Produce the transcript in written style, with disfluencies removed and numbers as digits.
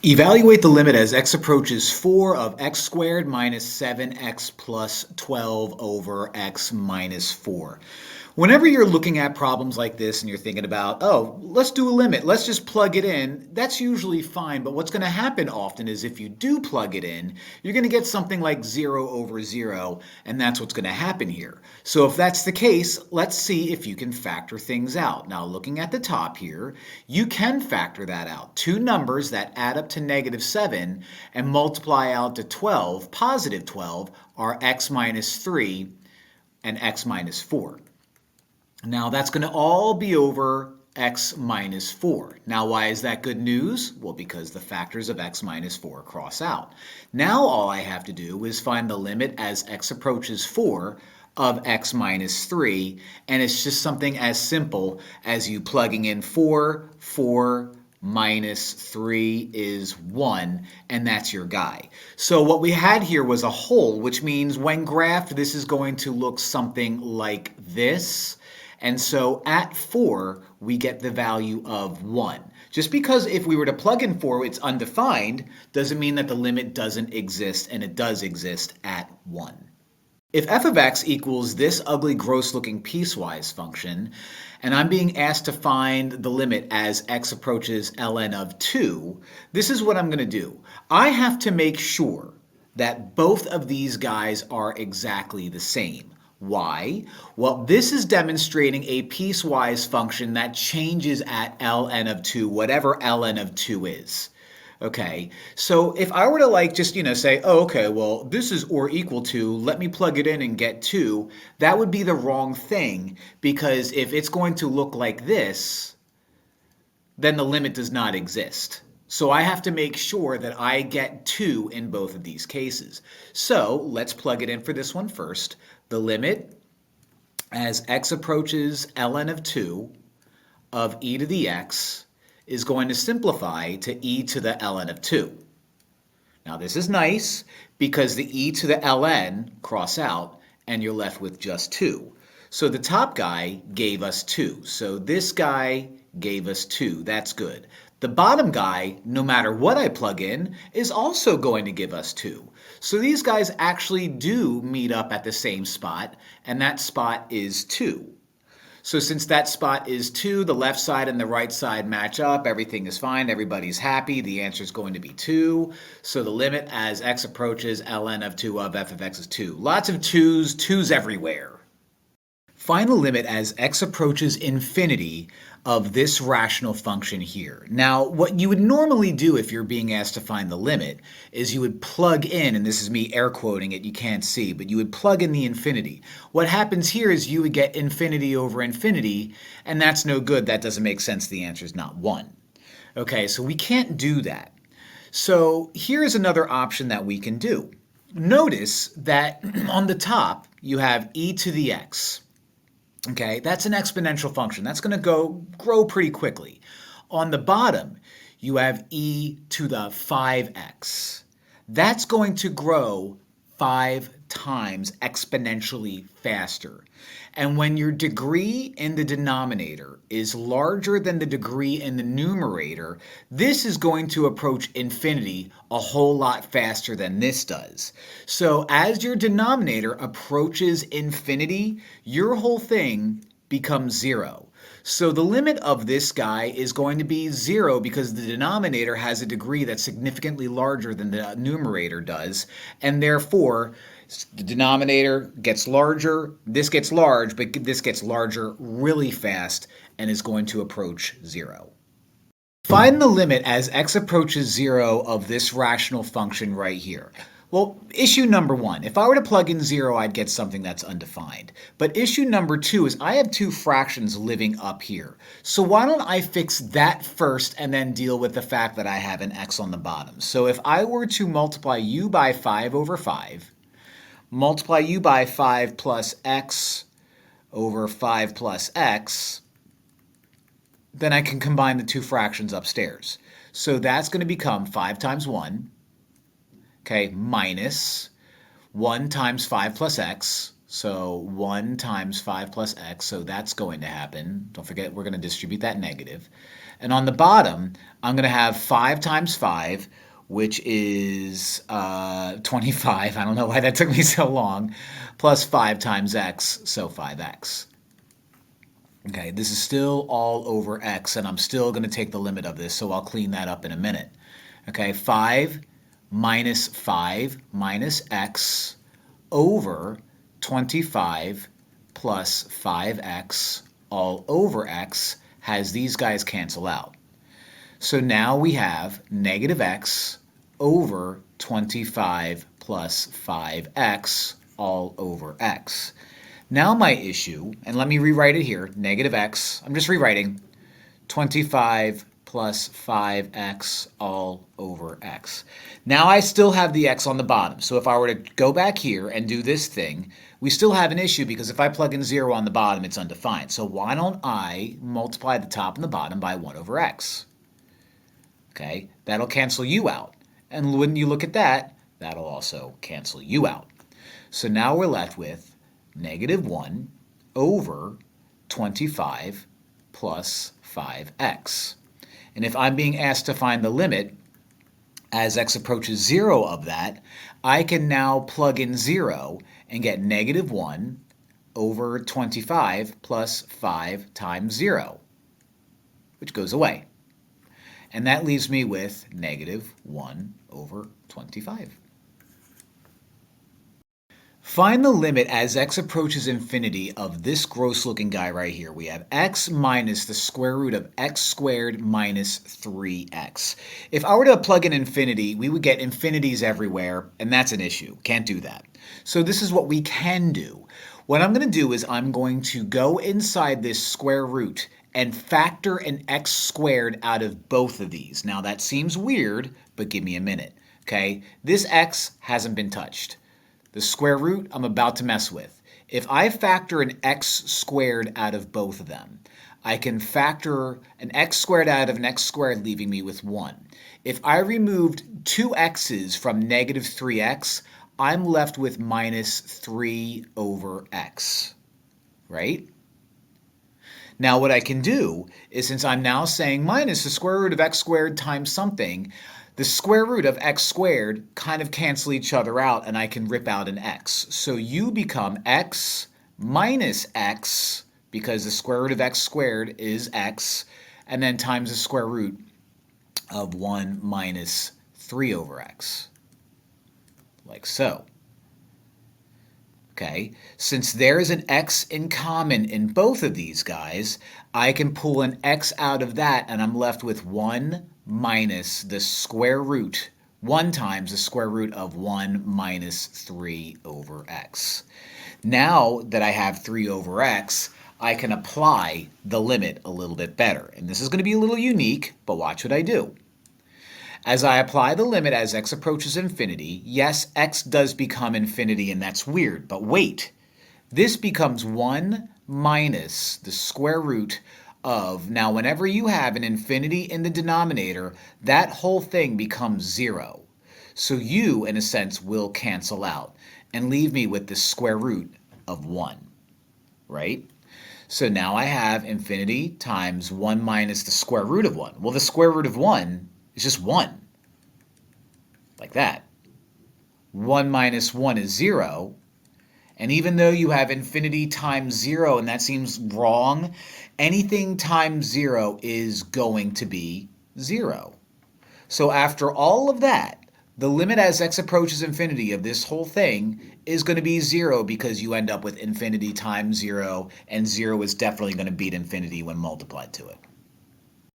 Evaluate the limit as x approaches 4 of x squared minus 7x plus 12 over x minus 4. Whenever you're looking at problems like this and you're thinking about, oh, let's do a limit, let's just plug it in, that's usually fine. But what's going to happen often is if you do plug it in, you're going to get something like 0 over 0, and that's what's going to happen here. So if that's the case, let's see if you can factor things out. Now, looking at the top here, you can factor that out. Two numbers that add up to negative 7 and multiply out to 12, positive 12, are x minus 3 and x minus 4. Now that's going to all be over x minus 4. Now why is that good news? Well, because the factors of x minus 4 cross out. Now all I have to do is find the limit as x approaches 4 of x minus 3, and it's just something as simple as you plugging in 4 minus 3 is 1, and that's your guy. So what we had here was a hole, which means when graphed, this is going to look something like this. And so at 4, we get the value of 1. Just because if we were to plug in 4, it's undefined, doesn't mean that the limit doesn't exist, and it does exist at 1. If f of x equals this ugly, gross-looking piecewise function, and I'm being asked to find the limit as x approaches ln of 2, this is what I'm going to do. I have to make sure that both of these guys are exactly the same. Why? Well, this is demonstrating a piecewise function that changes at ln of 2, whatever ln of 2 is. Okay, so if I were to just, say, oh, okay, well, this is or equal to, let me plug it in and get 2, that would be the wrong thing, because if it's going to look like this, then the limit does not exist. So I have to make sure that I get 2 in both of these cases. So let's plug it in for this one first. The limit as x approaches ln of 2 of e to the x is going to simplify to e to the ln of 2. Now this is nice because the e to the ln cross out and you're left with just 2. So the top guy gave us 2. So this guy gave us 2. That's good. The bottom guy, no matter what I plug in, is also going to give us 2. So these guys actually do meet up at the same spot, and that spot is 2. So since that spot is 2, the left side and the right side match up, everything is fine, everybody's happy, the answer is going to be 2. So the limit as x approaches ln of 2 of f of x is 2. Lots of 2's, 2's everywhere. Find the limit as x approaches infinity of this rational function here. Now, what you would normally do if you're being asked to find the limit is you would plug in, and this is me air quoting it, you can't see, but you would plug in the infinity. What happens here is you would get infinity over infinity, and that's no good. That doesn't make sense. The answer is not 1. Okay, so we can't do that. So here's another option that we can do. Notice that on the top, you have e to the x. Okay, that's an exponential function. That's going to grow pretty quickly. On the bottom, you have e to the 5x. That's going to grow 5 times exponentially faster. And when your degree in the denominator is larger than the degree in the numerator, this is going to approach infinity a whole lot faster than this does. So as your denominator approaches infinity, your whole thing becomes 0. So the limit of this guy is going to be 0 because the denominator has a degree that's significantly larger than the numerator does, and therefore the denominator gets larger, this gets large, but this gets larger really fast and is going to approach 0. Find the limit as x approaches 0 of this rational function right here. Well, issue number 1, if I were to plug in 0, I'd get something that's undefined. But issue number 2 is I have 2 fractions living up here. So why don't I fix that first and then deal with the fact that I have an x on the bottom. So if I were to multiply u by 5 over 5, multiply u by 5 plus x over 5 plus x, then I can combine the 2 fractions upstairs. So that's going to become 5 times 1, okay, minus 1 times 5 plus x So 1 times 5 plus x, so that's going to happen. Don't forget, we're going to distribute that negative. And on the bottom, I'm going to have 5 times 5, which is 25. I don't know why that took me so long, plus 5 times x, so 5x. Okay, this is still all over x, and I'm still going to take the limit of this, so I'll clean that up in a minute. Okay, 5 minus x over 25 plus 5x all over x has these guys cancel out. So now we have negative x over 25 plus 5x all over x. Now my issue, and let me rewrite it here, negative x, I'm just rewriting, 25 plus 5x all over x. Now I still have the x on the bottom, so if I were to go back here and do this thing, we still have an issue because if I plug in 0 on the bottom, it's undefined. So why don't I multiply the top and the bottom by 1 over x? Okay, that'll cancel u out. And when you look at that, that'll also cancel u out. So now we're left with negative 1 over 25 plus 5x. And if I'm being asked to find the limit as x approaches 0 of that, I can now plug in 0 and get negative 1 over 25 plus 5 times 0, which goes away. And that leaves me with negative 1 over 25. Find the limit as x approaches infinity of this gross-looking guy right here. We have x minus the square root of x squared minus 3x. If I were to plug in infinity, we would get infinities everywhere, and that's an issue. Can't do that. So this is what we can do. What I'm going to do is I'm going to go inside this square root and factor an x squared out of both of these. Now that seems weird, but give me a minute. Okay, this x hasn't been touched. The square root I'm about to mess with. If I factor an x squared out of both of them, I can factor an x squared out of an x squared, leaving me with 1. If I removed 2 x's from negative 3x, I'm left with minus 3 over x, right? Now what I can do is, since I'm now saying minus the square root of x squared times something, the square root of x squared kind of cancel each other out, and I can rip out an x. So you become x minus x, because the square root of x squared is x, and then times the square root of 1 minus 3 over x, like so. Okay, since there's an x in common in both of these guys, I can pull an x out of that, and I'm left with 1 minus the square root, 1 times the square root of 1 minus 3 over x. Now that I have 3 over x, I can apply the limit a little bit better. And this is going to be a little unique, but watch what I do. As I apply the limit as x approaches infinity, yes, x does become infinity, and that's weird, but wait. This becomes 1 minus the square root of, now whenever you have an infinity in the denominator, that whole thing becomes 0. So you, in a sense, will cancel out and leave me with the square root of 1, right? So now I have infinity times 1 minus the square root of 1. Well, the square root of 1 is just 1, like that. 1 minus 1 is 0. And even though you have infinity times 0, and that seems wrong, anything times 0 is going to be 0. So after all of that, the limit as x approaches infinity of this whole thing is going to be 0, because you end up with infinity times 0, and 0 is definitely going to beat infinity when multiplied to it.